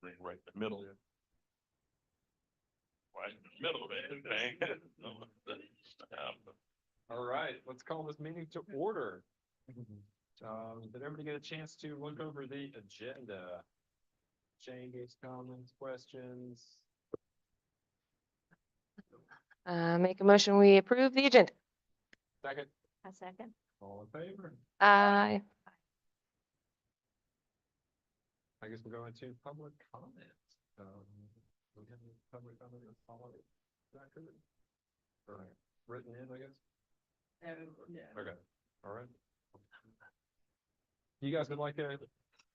right in the middle. Right in the middle of everything. All right, let's call this meeting to order. Did everybody get a chance to look over the agenda? Changes, comments, questions? Make a motion, we approve the agenda. Second, A second. all in favor? Aye. I guess we'll go into public comment. We have any public comment on all record? Or written in, I guess? Okay, all right. You guys would like to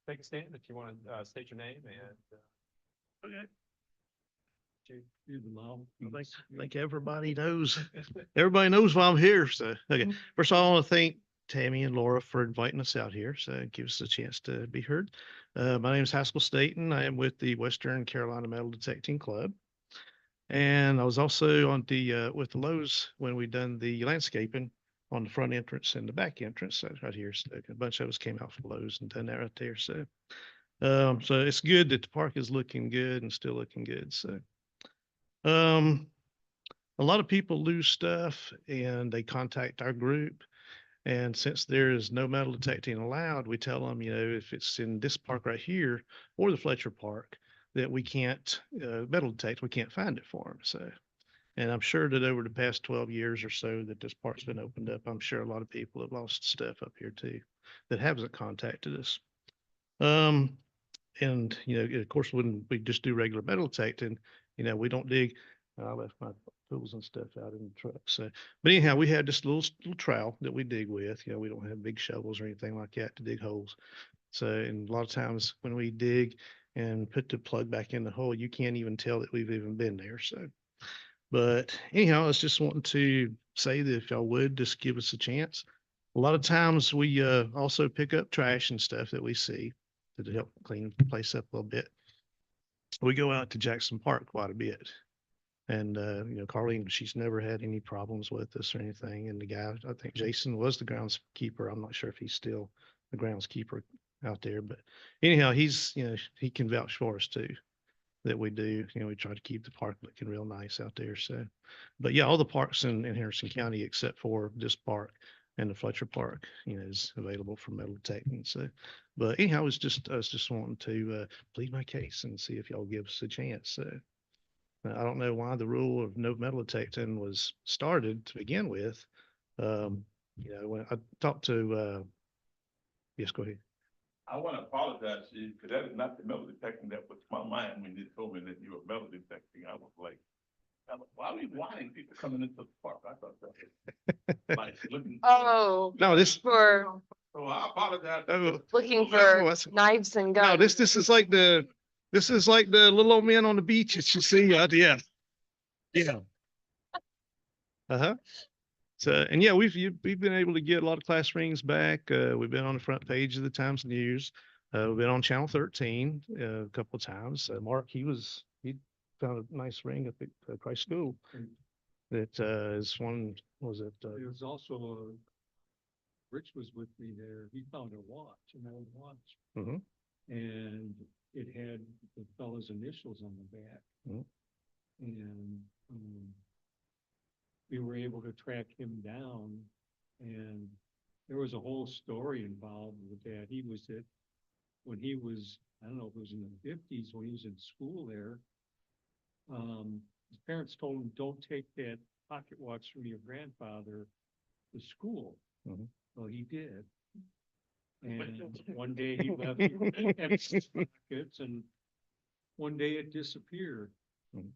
take a stand if you want to state your name and. Okay. You're the mom. I think everybody knows why I'm here. So, okay. First of all, I want to thank Tammy and Laura for inviting us out here. So it gives us a chance to be heard. My name is Haskell Staten. I am with the Western Carolina Metal Detecting Club. And I was also on the, with the Lowe's when we done the landscaping on the front entrance and the back entrance. So right here, so a bunch of us came out from Lowe's and done that right there. So, so it's good that the park is looking good and still looking good. So, a lot of people lose stuff and they contact our group. And since there is no metal detecting allowed, we tell them, you know, if it's in this park right here or the Fletcher Park, that we can't metal detect, we can't find it for them. So, and I'm sure that over the past 12 years or so that this park's been opened up, I'm sure a lot of people have lost stuff up here too that hasn't contacted us. And, you know, of course, when we just do regular metal detecting, you know, we don't dig. I left my tools and stuff out in the truck. So, but anyhow, we have this little trowel that we dig with. You know, we don't have big shovels or anything like that to dig holes. So, and a lot of times when we dig and put the plug back in the hole, you can't even tell that we've even been there. So, but anyhow, I was just wanting to say that if y'all would just give us a chance. A lot of times we also pick up trash and stuff that we see to help clean the place up a little bit. We go out to Jackson Park quite a bit. And, you know, Carlene, she's never had any problems with us or anything. And the guy, I think Jason was the groundskeeper. I'm not sure if he's still the groundskeeper out there, but anyhow, he's, you know, he can vouch for us too, that we do, you know, we try to keep the park looking real nice out there. So, but yeah, all the parks in Harrison County, except for this park and the Fletcher Park, you know, is available for metal detecting. So, but anyhow, I was just wanting to plead my case and see if y'all give us a chance. So, I don't know why the rule of no metal detecting was started to begin with. You know, when I talked to, yes, go ahead. I want to apologize to you because that is not the metal detecting that was my mind when you told me that you were metal detecting. I was like, why are we wanting people coming into the park? I thought that was like looking. Oh, No, this, for So I apologize. oh, looking no, for that's- knives and no, guns. this is like this is like the little old men on the beach that you see out, yeah. Yeah. Uh-huh. So, and yeah, we've been able to get a lot of class rings back. We've been on the front page of the Times News. We've been on Channel 13 a couple of times. Mark, he found a nice ring up at Christ School. That is one, was it? There was also Rich was with me there. He found a watch, an old watch. Mhm. And it had the fellow's initials on the back. Mhm. And we were able to track him down, and there was a whole story involved with that. He was when he was, I don't know if it was in the 50s, when he was in school there. His parents told him, don't take that pocket watch from your grandfather to school. Mhm. Well, he did. And one day he left empty pockets, and one day it disappeared. Mhm.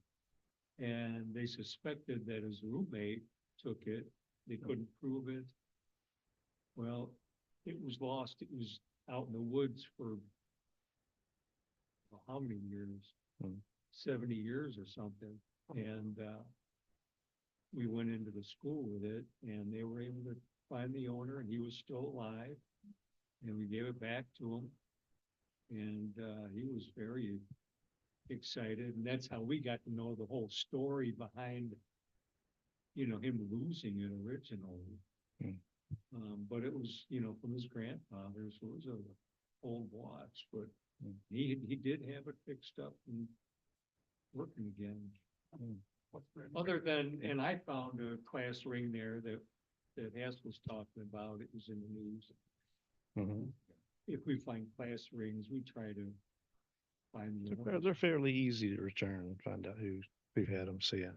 And they suspected that his roommate took it. They couldn't prove it. Well, it was lost. It was out in the woods for how many years? Mhm. 70 years or something. And we went into the school with it, and they were able to find the owner, and he was still alive. And we gave it back to him. And he was very excited. And that's how we got to know the whole story behind, you know, him losing it originally. Hmm. But it was, you know, from his grandfather, so it was a old watch. But He did have it fixed up and working again. Mm. Other than, and I found a class ring there that Hess was talking about, it was in the news. Mhm. If we find class rings, we try to find the They're owners. they're fairly easy to return and find out who had them, so yeah.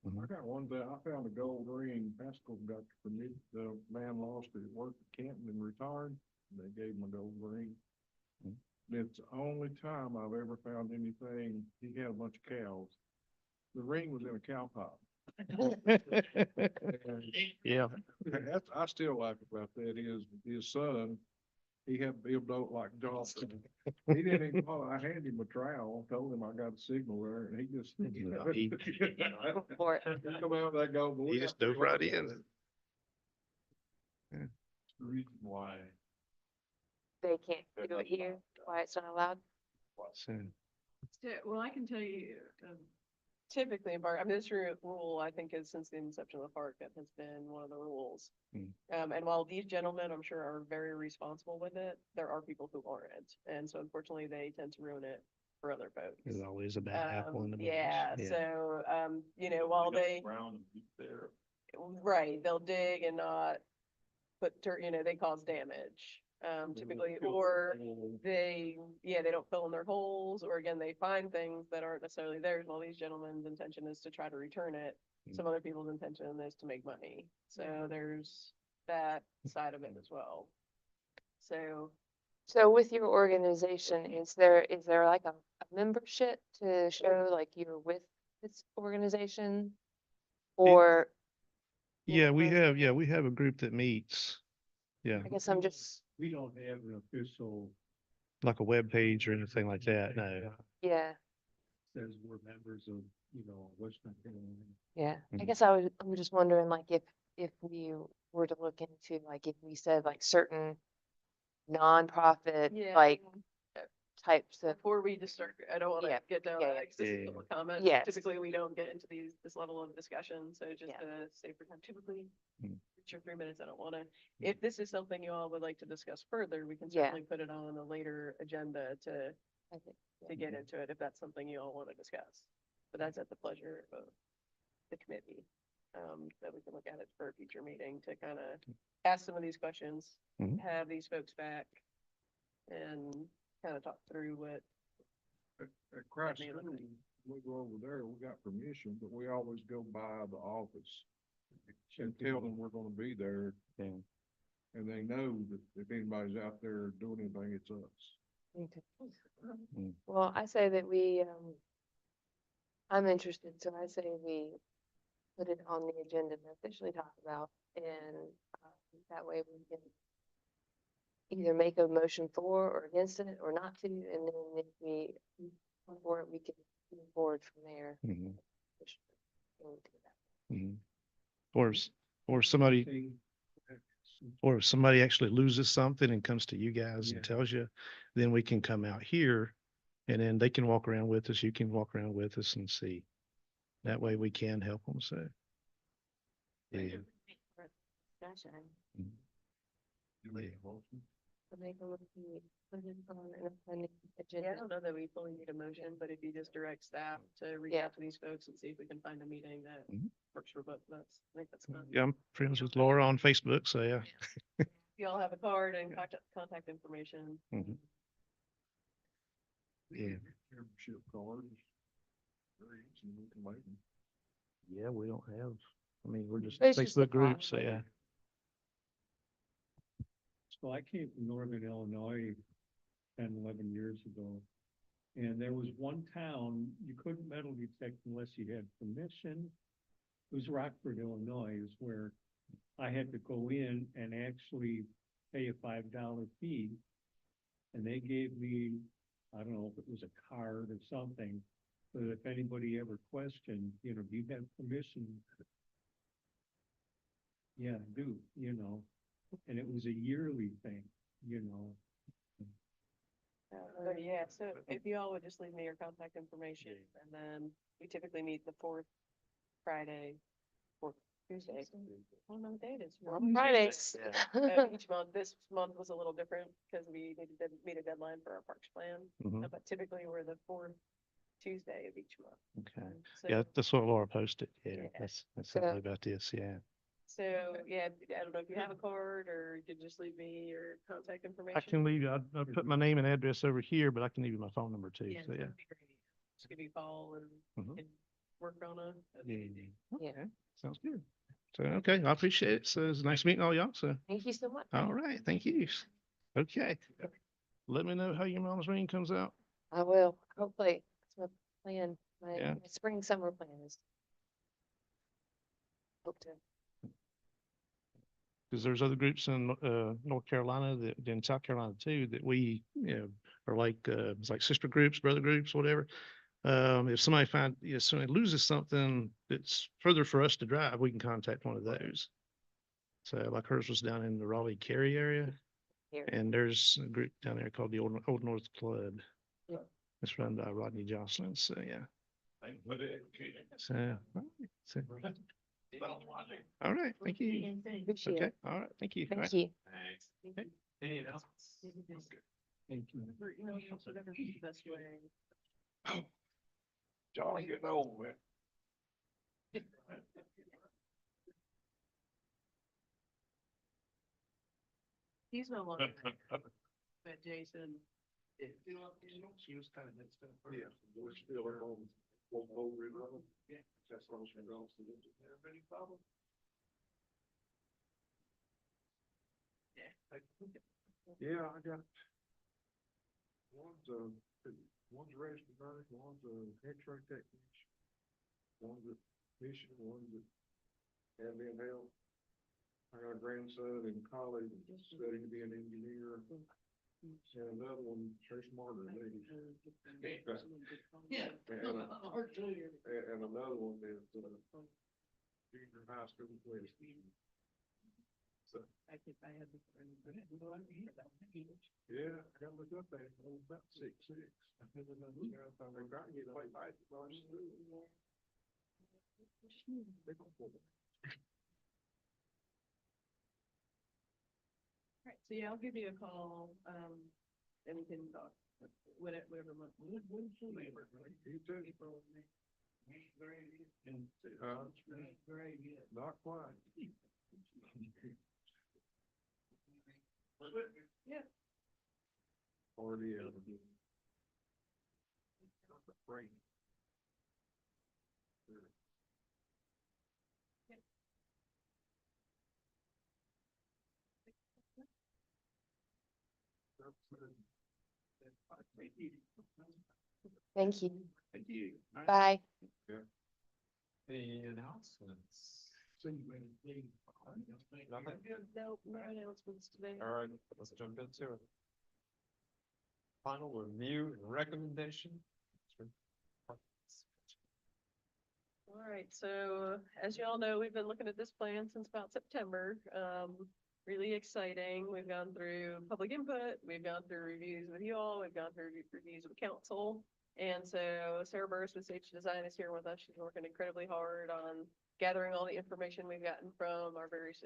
I got one that I found a gold ring. Pascal got the permit. The man lost it at work at Canton and retired. They gave him a gold ring. Hmm. It's the only time I've ever found anything. He had a bunch of cows. The ring was in a cow pop. And Yeah, that's, I still like about that is his son, he had built out like Johnson. He didn't even, I handed him a trowel, told him I got a signal there and he just. No, he- For it. Come out that go. he just dove right in. The reason why. They can't do it here, why it's not allowed. So, Well, I can tell you, Typically in park, I mean, this rule, I think, is since the inception of the park, that has been one of the rules. And while these gentlemen, I'm sure, are very responsible with it, there are people who aren't. And so unfortunately, they tend to ruin it for other folks. there's always a bad apple in the bunch. Yeah, so, you know, while they, Brown and deep there. right, they'll dig and not put you know, they cause damage, typically, or they don't fill in their holes, or again, they find things that aren't necessarily theirs. While these gentlemen's intention is to try to return it, some other people's intention is to make money. So there's that side of it as well. So, So with your organization, is there like a membership to show like you're with this organization? Or, Yeah, we Yeah. have, we have a group that meets, yeah, I guess I'm just, We don't have an official. like a web page or anything like that, no. yeah, Says we're members of, West Carolina. yeah. I Mhm. guess I'm just wondering like if we were to look into, like, if we said like certain nonprofit, yeah. like types of, Before we just start, I don't want to Yeah, get down yeah, that, 'cause this is yeah. public comment. Yes. Typically, we don't get into this level of discussion, so just Yeah. to save for time, typically, Mm. it's your 3 minutes, I don't want to. If this is something you all would like to discuss further, we can Yeah. certainly put it on a later agenda to I think, get into it, if that's something you all want to discuss. But that's at the pleasure of the committee, that we can look at it for a future meeting to kind of ask some of these questions, Mhm. have these folks back, and kind of talk through what. At Christ, That'd be School, we go over there, we got permission, but we always go by the office and tell them we're gonna be there, Yeah. and they know that if anybody's out there doing anything, it's us. okay. Mm. Well, I say that I'm interested, so I say we put it on the agenda to officially talk about, and that way we can either make a motion for or against it or not to, and then if we move for it, we can move forward from there. Mhm. And do that. Mhm. Or somebody, Thing- or if somebody actually loses something and comes to you guys Yeah. and tells you, then we can come out here and then they can walk around with us, you can walk around with us and see. That way we can help them, so. Yeah. Discussion. Mhm. You make a motion? So make a motion, we put it on an upcoming Yeah, I agenda. don't know that we fully need a motion, but if you just direct staff to reach Yeah. out to these folks and see if we can find a meeting that Mhm. works for both of us, I think that's fine. Yeah, I'm friends with Laura on Facebook, so yeah. If you all have a card and contact information. Mhm. Yeah. Membership cards. Very easy, we can make them. Yeah, we don't have, I mean, we're just It's just the Facebook groups, so file. yeah. So I came from Northern Illinois 10, 11 years ago. And there was one town, you couldn't metal detect unless you had permission. It was Rockford, Illinois, is where I had to go in and actually pay a $5 fee. And they gave me, I don't know if it was a card or something, but if anybody ever questioned, do you have permission? Yeah, I do, and it was a yearly thing. But yeah, so if you all would just leave me your contact information, and then we typically meet the fourth Friday, fourth Tuesday. I don't know what day it is. On Fridays. Each month, this month was a little different because we needed to meet a deadline for our parks plan, Mhm. but typically we're the fourth Tuesday of each month. Okay. So- Yeah, that's what Laura posted. Yeah, Yeah. that's So- something about this, yeah. So, yeah, I don't know if you have a card or you could just leave me your contact information. I can leave you, I'll put my name and address over here, but I can leave you my phone number too, Yeah, so yeah. that'd be great. Just give you a call and, Mhm. and work on a. Yeah. Yeah. Okay, sounds good. So, okay, I appreciate it. So it's nice meeting all y'all, so, Thank you so much. all right, thank you. Okay. Let me know how your mom's ring comes out. I will, hopefully, that's my plan, Yeah. my spring, summer plan is. Hope to. Because there's other groups in North Carolina that in South Carolina too that we, are like it's like sister groups, brother groups, whatever. If somebody somebody loses something that's further for us to drive, we can contact one of those. So like hers was down in the Raleigh Cary area, Here. and there's a group down there called the Old North Club. Yeah. It's run by Rodney Jocelyn. So yeah. Thank you for the education. So, all right, Sounds logic. all right, thank you. Appreciate Okay, it. all right, thank you. All right. Thank you. Thanks. Anything else? Thank you. You know, whatever's the best way. John getting old, man. He's no longer, but Jason. She was kind of mixed up. Yeah, we're still on, over it, yeah, that's what I was gonna go. Any problem? Yeah, I got. One's registered nurse, one's a X-ray technician. One's a mission, one's a ambient health. I got a grandson in college studying to be an engineer. And another one, she's smarter than me. Yeah. And another one is, junior high school quiz. Yeah, I gotta look up at it, I was about 6'6". They got me to play basketball in school. They go for it. Right, so yeah, I'll give you a call, and we can talk, whatever month. You too. Not quite. Yeah. Already out. Great. Thank you. Thank you. Bye. Any announcements? Nope, no announcements today. All right, let's jump into it. Final review and recommendation. All right, so as you all know, we've been looking at this plan since about September. Really exciting. We've gone through public input, we've gone through reviews with you all, we've gone through reviews with council. And so Sarah Burris with Sage Design is here with us. She's working incredibly hard on gathering all the information we've gotten from our various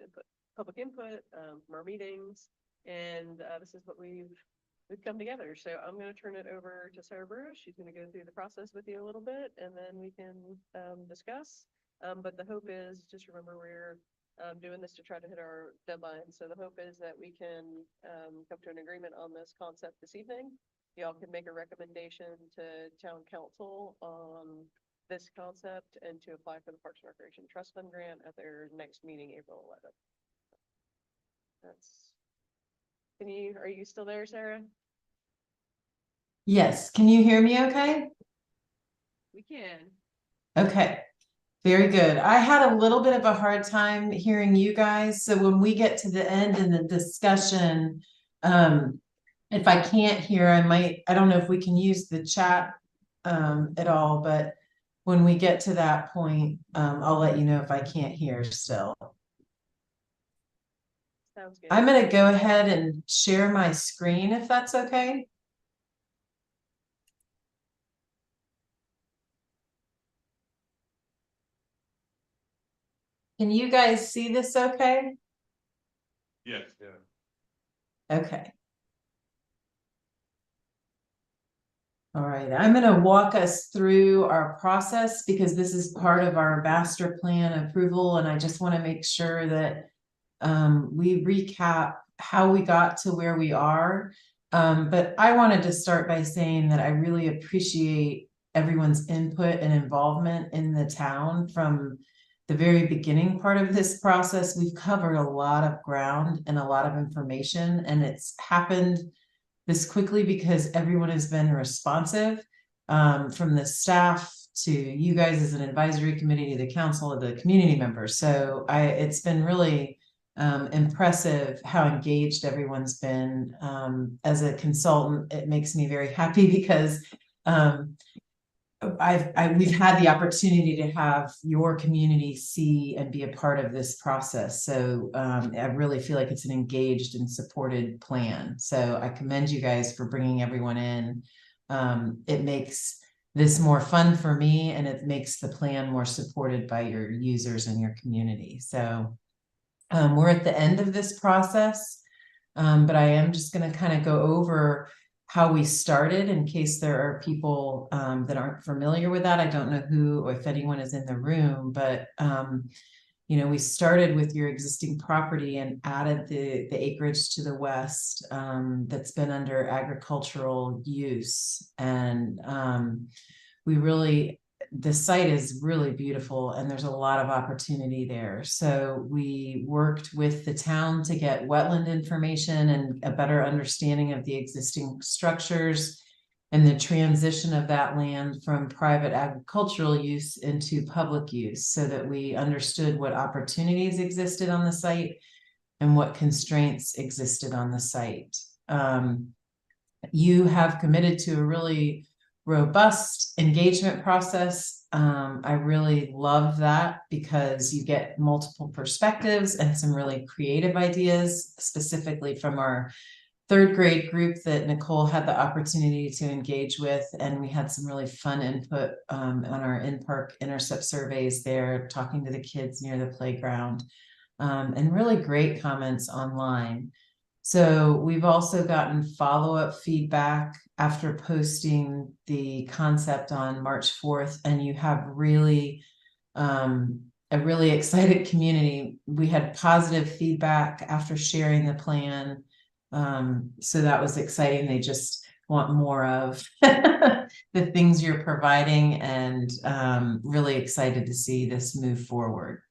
public input, from our meetings. And this is what we've come together. So I'm going to turn it over to Sarah Burris. She's going to go through the process with you a little bit and then we can discuss. But the hope is, just remember, we're doing this to try to hit our deadline. So the hope is that we can come to an agreement on this concept this evening. Y'all can make a recommendation to town council on this concept and to apply for the Parks and Recreation Trust Fund grant at their next meeting, April 11th. Are you still there, Sarah? Yes, can you hear me okay? We can. Okay, very good. I had a little bit of a hard time hearing you guys, so when we get to the end in the discussion, if I can't hear, I don't know if we can use the chat at all, but when we get to that point, I'll let you know if I can't hear still. Sounds good. I'm gonna go ahead and share my screen if that's okay. Can you guys see this okay? Yes. Okay. All right, I'm gonna walk us through our process because this is part of our master plan approval, and I just want to make sure that we recap how we got to where we are. But I wanted to start by saying that I really appreciate everyone's input and involvement in the town from the very beginning part of this process. We've covered a lot of ground and a lot of information, and it's happened this quickly because everyone has been responsive, from the staff to you guys as an advisory committee, to the council, of the community members. So it's been really impressive how engaged everyone's been. As a consultant, it makes me very happy because we've had the opportunity to have your community see and be a part of this process. So I really feel like it's an engaged and supported plan. So I commend you guys for bringing everyone in. It makes this more fun for me, and it makes the plan more supported by your users and your community. So we're at the end of this process, but I am just going to kind of go over how we started in case there are people that aren't familiar with that. I don't know who or if anyone is in the room, but we started with your existing property and added the acreage to the west that's been under agricultural use. And the site is really beautiful and there's a lot of opportunity there. So we worked with the town to get wetland information and a better understanding of the existing structures and the transition of that land from private agricultural use into public use, so that we understood what opportunities existed on the site and what constraints existed on the site. You have committed to a really robust engagement process. I really love that because you get multiple perspectives and some really creative ideas, specifically from our third grade group that Nicole had the opportunity to engage with. And we had some really fun input on our in-park intercept surveys there, talking to the kids near the playground, and really great comments online. So we've also gotten follow-up feedback after posting the concept on March 4th, and you have really a really excited community. We had positive feedback after sharing the plan. So that was exciting. They just want more of the things you're providing, and really excited to see this move forward.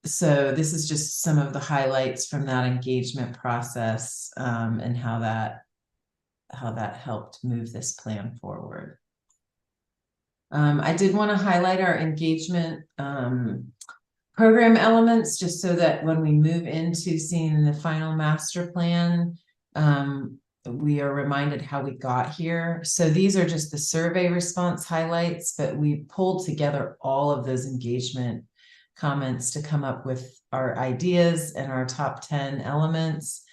So this is just some of the highlights from that engagement process, and how that helped move this plan forward. I did want to highlight our engagement program elements, just so that when we move into seeing the final master plan, we are reminded how we got here. So these are just the survey response highlights, but we pulled together all of those engagement comments to come up with our ideas and our top 10 elements.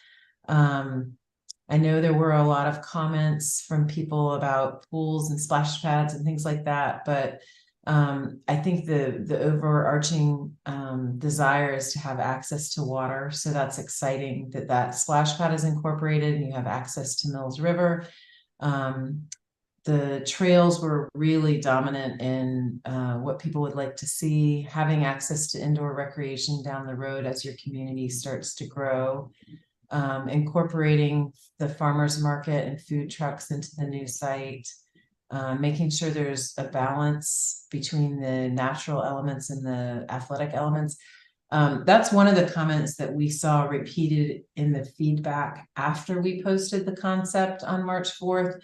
I know there were a lot of comments from people about pools and splash pads and things like that, but I think the overarching desire is to have access to water. So that's exciting that splash pad is incorporated and you have access to Mills River. The trails were really dominant in what people would like to see, having access to indoor recreation down the road as your community starts to grow, incorporating the farmers market and food trucks into the new site, making sure there's a balance between the natural elements and the athletic elements. That's one of the comments that we saw repeated in the feedback after we posted the concept on March 4th,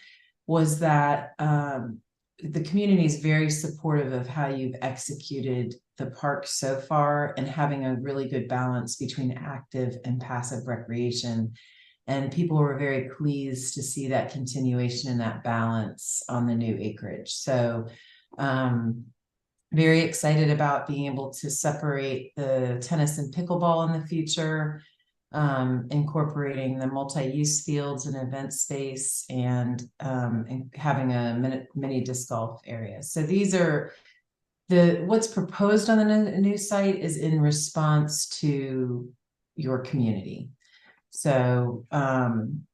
was that the community is very supportive of how you've executed the park so far and having a really good balance between active and passive recreation. And people were very pleased to see that continuation and that balance on the new acreage. So very excited about being able to separate the tennis and pickleball in the future, incorporating the multi-use fields and event space, and having a mini disc golf area. So these are what's proposed on the new site is in response to your community. So, I'm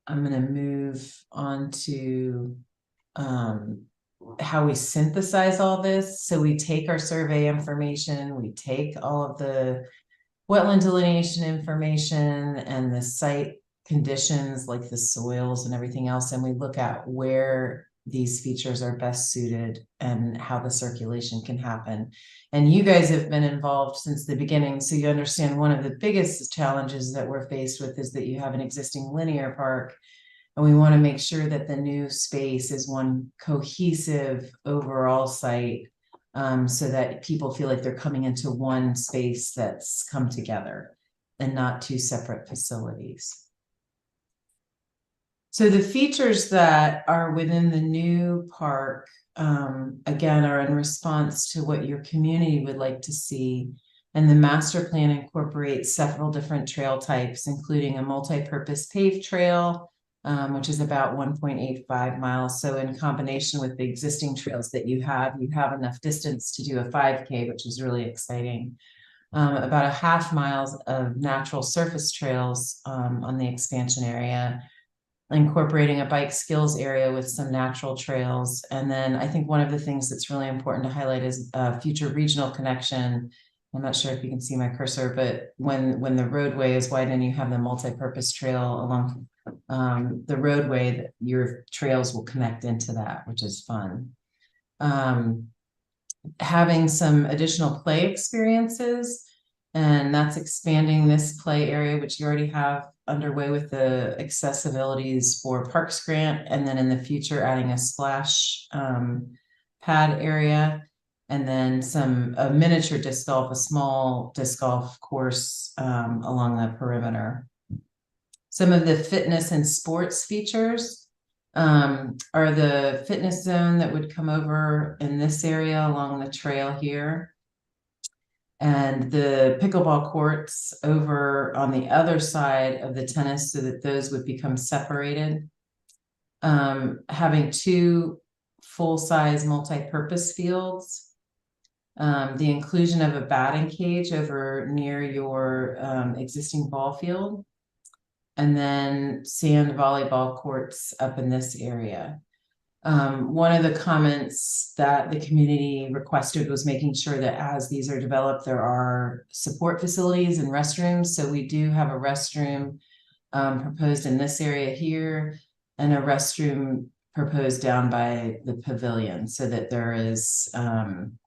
gonna move on to, how we synthesize all this. So we take our survey information, we take all of the wetland delineation information and the site conditions like the soils and everything else, and we look at where these features are best suited and how the circulation can happen. And you guys have been involved since the beginning, so you understand one of the biggest challenges that we're faced with is that you have an existing linear park. And we want to make sure that the new space is one cohesive overall site, so that people feel like they're coming into one space that's come together and not two separate facilities. So the features that are within the new park, again, are in response to what your community would like to see. And the master plan incorporates several different trail types, including a multi-purpose paved trail, which is about 1.85 miles. So in combination with the existing trails that you have enough distance to do a 5K, which is really exciting. About a half miles of natural surface trails on the expansion area, incorporating a bike skills area with some natural trails. And then I think one of the things that's really important to highlight is future regional connection. I'm not sure if you can see my cursor, but when the roadway is widened, you have the multi-purpose trail along the roadway, that your trails will connect into that, which is fun. Having some additional play experiences, and that's expanding this play area, which you already have underway with the accessibilities for Parks Grant, and then in the future adding a splash pad area, and then a miniature disc golf, a small disc golf course along the perimeter. Some of the fitness and sports features are the fitness zone that would come over in this area along the trail here, and the pickleball courts over on the other side of the tennis, so that those would become separated. Having 2 full-size multi-purpose fields, the inclusion of a batting cage over near your existing ball field, and then sand volleyball courts up in this area. One of the comments that the community requested was making sure that as these are developed, there are support facilities and restrooms. So we do have a restroom proposed in this area here, and a restroom proposed down by the pavilion, so that there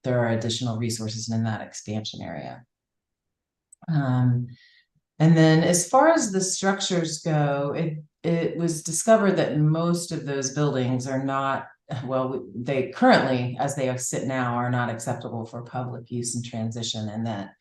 are additional resources in that expansion area. And then as far as the structures go, it was discovered that most of those buildings are not, well, they currently, as they sit now, are not acceptable for public use and transition, and that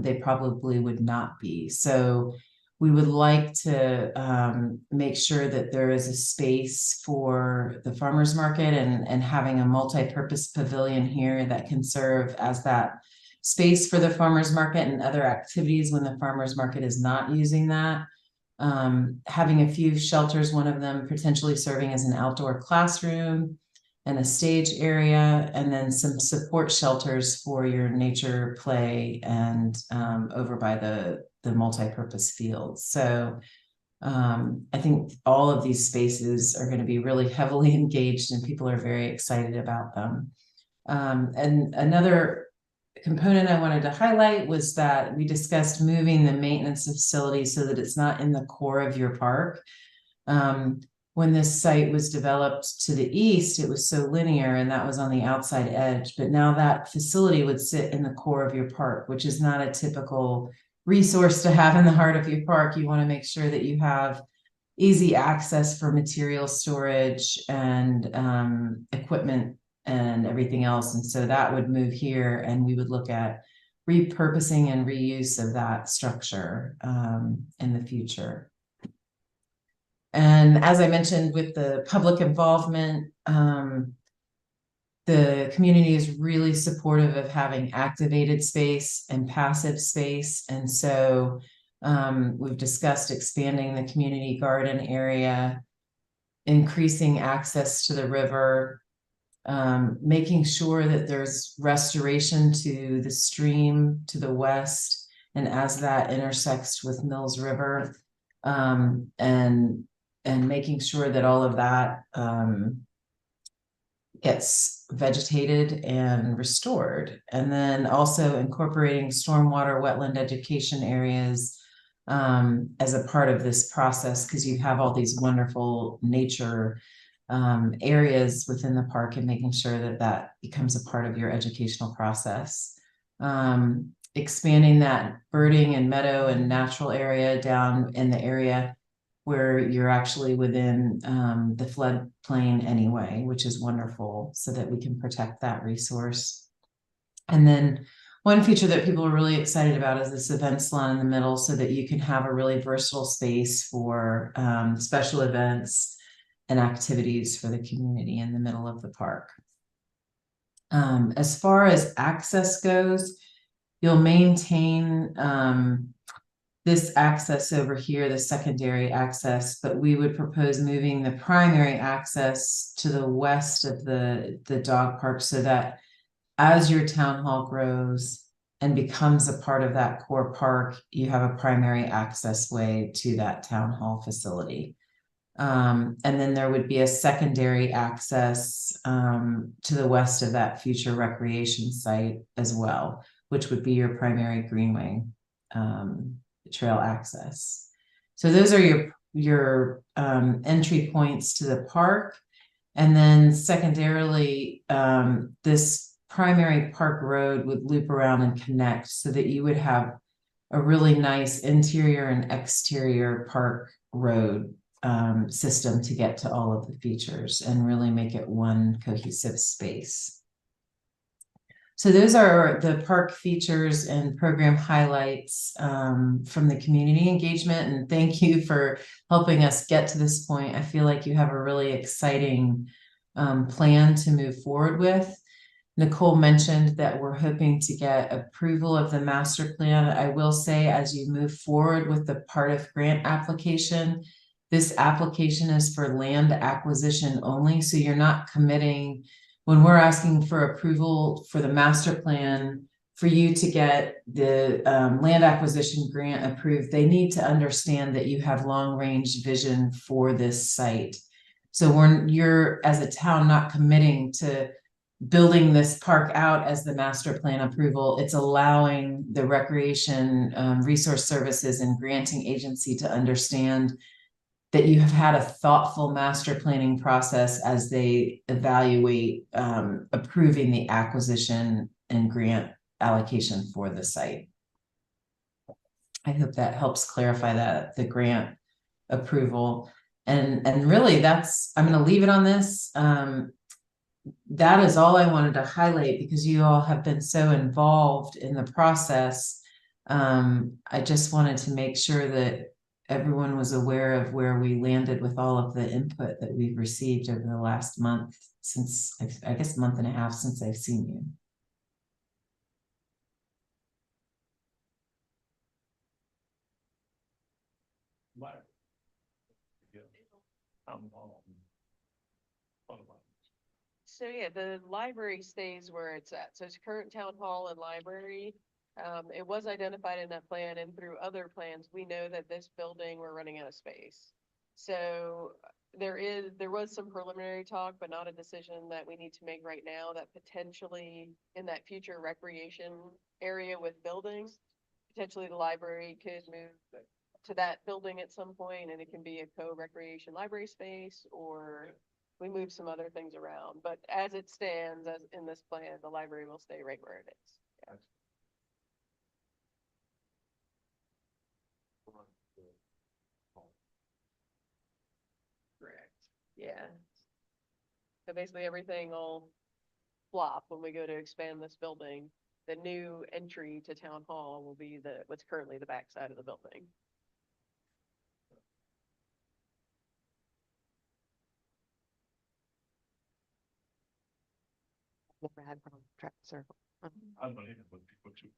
they probably would not be. So we would like to make sure that there is a space for the farmers market, and having a multi-purpose pavilion here that can serve as that space for the farmers market and other activities when the farmers market is not using that. Having a few shelters, one of them potentially serving as an outdoor classroom and a stage area, and then some support shelters for your nature play and over by the multi-purpose fields. So I think all of these spaces are going to be really heavily engaged, and people are very excited about them. And another component I wanted to highlight was that we discussed moving the maintenance facility so that it's not in the core of your park. When this site was developed to the east, it was so linear, and that was on the outside edge. But now that facility would sit in the core of your park, which is not a typical resource to have in the heart of your park. You want to make sure that you have easy access for material storage and equipment and everything else. And so that would move here, and we would look at repurposing and reuse of that structure in the future. And as I mentioned, with the public involvement, the community is really supportive of having activated space and passive space. And so we've discussed expanding the community garden area, increasing access to the river, making sure that there's restoration to the stream to the west. And as that intersects with Mills River, and making sure that all of that, gets vegetated and restored. And then also incorporating stormwater wetland education areas as a part of this process, because you have all these wonderful nature areas within the park, and making sure that that becomes a part of your educational process. Expanding that birding and meadow and natural area down in the area where you're actually within the floodplain anyway, which is wonderful, so that we can protect that resource. And then one feature that people are really excited about is this event salon in the middle, so that you can have a really versatile space for special events and activities for the community in the middle of the park. As far as access goes, you'll maintain this access over here, the secondary access, but we would propose moving the primary access to the west of the dog park, so that as your town hall grows and becomes a part of that core park, you have a primary access way to that town hall facility. And then there would be a secondary access to the west of that future recreation site as well, which would be your primary greenway trail access. So those are your entry points to the park. And then secondarily, this primary park road would loop around and connect, so that you would have a really nice interior and exterior park road system to get to all of the features, and really make it one cohesive space. So those are the park features and program highlights from the community engagement. And thank you for helping us get to this point. I feel like you have a really exciting plan to move forward with. Nicole mentioned that we're hoping to get approval of the master plan. I will say, as you move forward with the part of grant application, this application is for land acquisition only. So you're not committing. When we're asking for approval for the master plan, for you to get the land acquisition grant approved, they need to understand that you have long-range vision for this site. So you're, as a town, not committing to building this park out as the master plan approval. It's allowing the Recreation Resource Services and granting agency to understand that you have had a thoughtful master planning process as they evaluate approving the acquisition and grant allocation for the site. I hope that helps clarify that, the grant approval. And really I'm gonna leave it on this. That is all I wanted to highlight, because you all have been so involved in the process. I just wanted to make sure that everyone was aware of where we landed with all of the input that we've received over the last month, since I guess month and a half since I've seen you. Right. Yeah. What about it? So yeah, the library stays where it's at. So it's current town hall and library. It was identified in that plan, and through other plans, we know that this building, we're running out of space. So there was some preliminary talk, but not a decision that we need to make right now, that potentially in that future recreation area with buildings, potentially the library could move to that building at some point, and it can be a co-recreation library space, or we move some other things around. But as it stands, as in this plan, the library will stay right where it is. Yeah. Correct. Yeah. So basically everything will flop when we go to expand this building. The new entry to town hall will be what's currently the backside of the building. Never had a problem with track circle. I don't even put people too.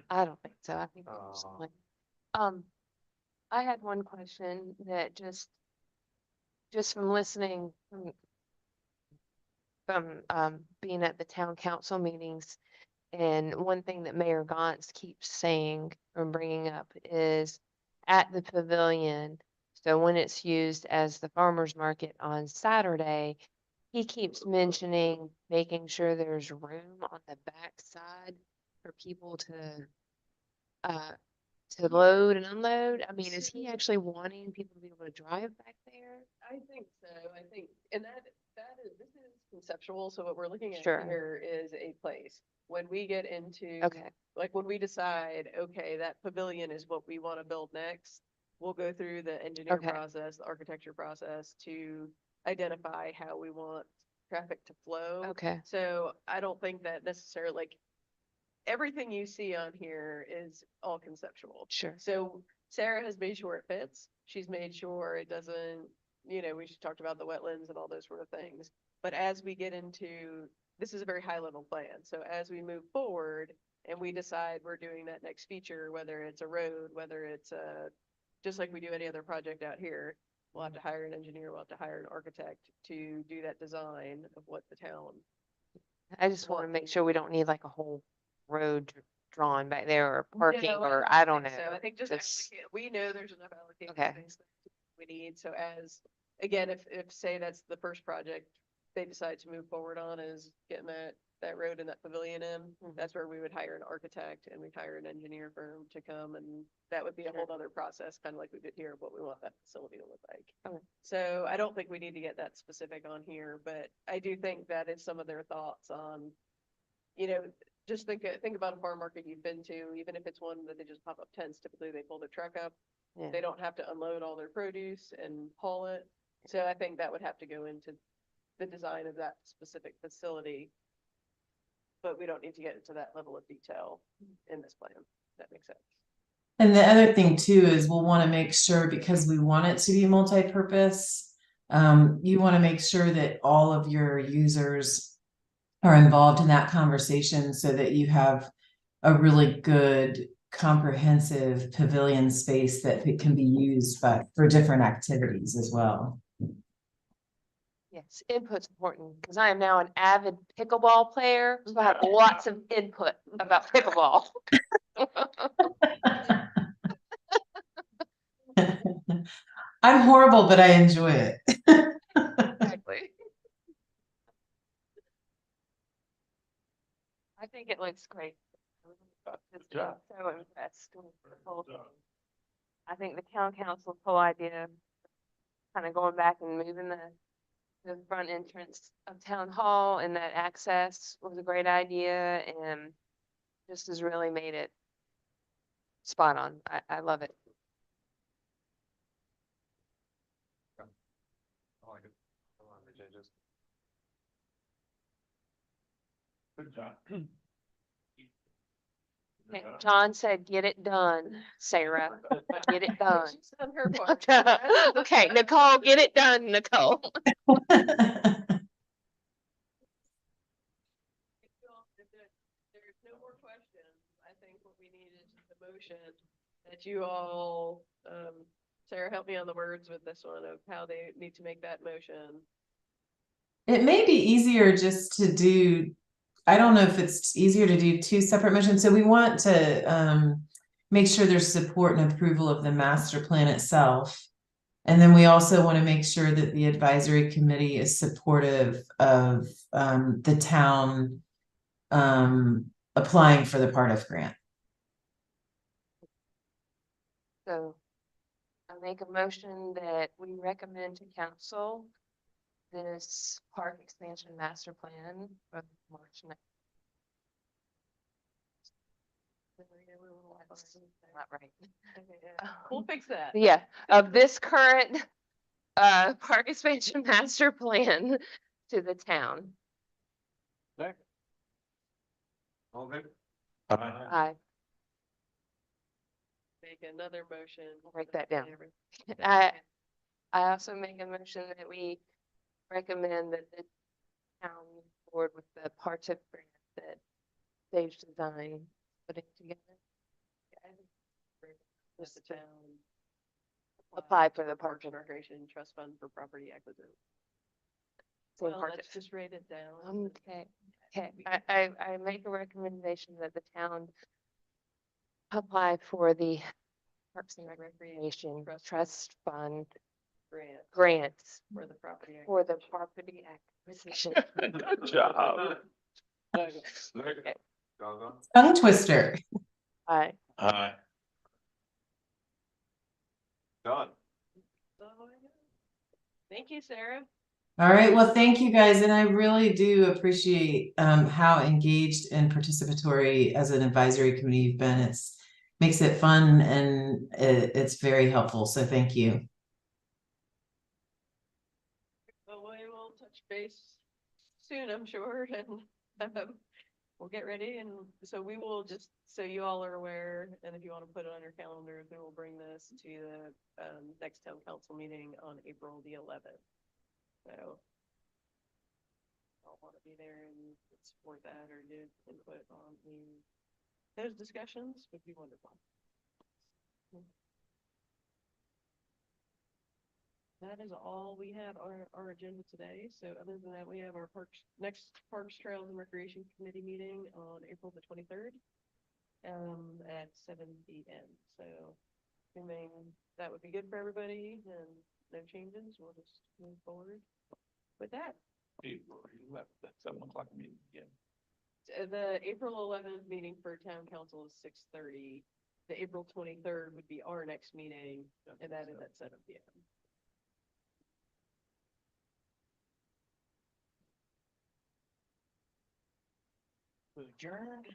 I don't think so. I think it's like, I had one question that just from listening, from, being at the town council meetings. And one thing that Mayor Gantz keeps saying or bringing up is at the pavilion. So when it's used as the farmer's market on Saturday, he keeps mentioning making sure there's room on the backside for people to load and unload. I mean, is he actually wanting people to be able to drive back there? I think so. I think, and this is conceptual. So what we're looking at Sure. here is a place. When we get into, Okay, like, when we decide, okay, that pavilion is what we want to build next, we'll go through the engineer Okay. process, the architecture process to identify how we want traffic to flow. okay, So I don't think that necessarily, like, everything you see on here is all conceptual. sure. So Sarah has made sure it fits. She's made sure it doesn't, we just talked about the wetlands and all those sort of things. But as we get into, this is a very high level plan. So as we move forward and we decide we're doing that next feature, whether it's a road, whether it's just like we do any other project out here, we'll have to hire an engineer, we'll have to hire an architect to do that design of what the town. I just want to make sure we don't need like a whole road drawn back there or parking No, or I don't know. think so. I think just Just- we know there's enough allocated Okay. space that we need. So as, again, if say that's the first project they decide to move forward on is getting that road and that pavilion in, Mhm. that's where we would hire an architect and we'd hire an engineer firm to come, and that would be a whole Sure. other process, kind of like we did here, of what we want that facility to look like. Okay. So I don't think we need to get that specific on here, but I do think that is some of their thoughts on, just think about a farm market you've been to, even if it's one that they just pop up tents, typically they pull their truck up. Yeah. They don't have to unload all their produce and haul it. So I think that would have to go into the design of that specific facility. But we don't need to get into that level of detail in this plan. That makes sense. And the other thing too is we'll want to make sure, because we want it to be multi-purpose. You want to make sure that all of your users are involved in that conversation so that you have a really good comprehensive pavilion space that it can be used for different activities as well. Yes, input's important because I am now an avid pickleball player. So I have lots of input about pickleball. I'm horrible, but I enjoy it. Exactly. I think it looks great. Just job. so impressed with the whole thing. I think the town council's whole idea, kind of going back and moving the front entrance of town hall and that access was a great idea and just has really made it spot on. I love it. I like it. I like the changes. Good job. Okay, John said, get it done, Sarah. Get it done. She's done her part. Okay, Nicole, get it done, Nicole. If there's no more questions, I think what we need is just a motion that you all, Sarah, help me on the words with this one of how they need to make that motion. It may be easier just to do, I don't know if it's easier to do two separate motions. So we want to make sure there's support and approval of the master plan itself. And then we also want to make sure that the advisory committee is supportive of the town applying for the part of grant. So I make a motion that we recommend to council this park expansion master plan for March 9th. That's not right. We'll fix that. Yeah, of this current park expansion master plan to the town. All good? I Make another motion. write that down. Every- I also make a motion that we recommend that the town move forward with the parts of grant that Sage Design putting together. Just the town. Apply for the Parks park and Recreation Trust Fund for property acquisition. same Well, part. let's just write it down. Okay, okay. I make a recommendation that the town apply for the Parks and Recreation Trust Fund Grant grants for the property. for the property acquisition. Good job. Tongue twister. Aye. Aye. Done. Thank you, Sarah. All right, well, thank you guys, and I really do appreciate how engaged and participatory as an advisory committee you've been. It's makes it fun and it's very helpful, so thank you. Well, we will touch base soon, I'm sure, and we'll get ready, and so we will just, so you all are aware, and if you want to put it on your calendars, we will bring this to the next town council meeting on April the 11th. So I'll want to be there and support that or give input on those discussions would be wonderful. That is all we have on our agenda today. So other than that, we have our next Parks, Trails and Recreation Committee meeting on April the 23rd at 7 p.m. So assuming that would be good for everybody and no changes, we'll just move forward with that. April 11th, that 7 o'clock meeting again. The April 11th meeting for town council is 6:30. The April 23rd would be our next meeting, and that is at 7 p.m. Adjourned.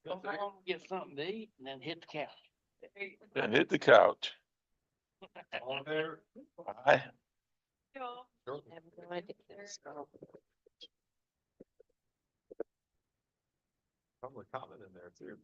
Go home, get something to eat, and then hit the couch. Then hit the couch. On there. Aye. Y'all. I have no idea. Public comment in there too.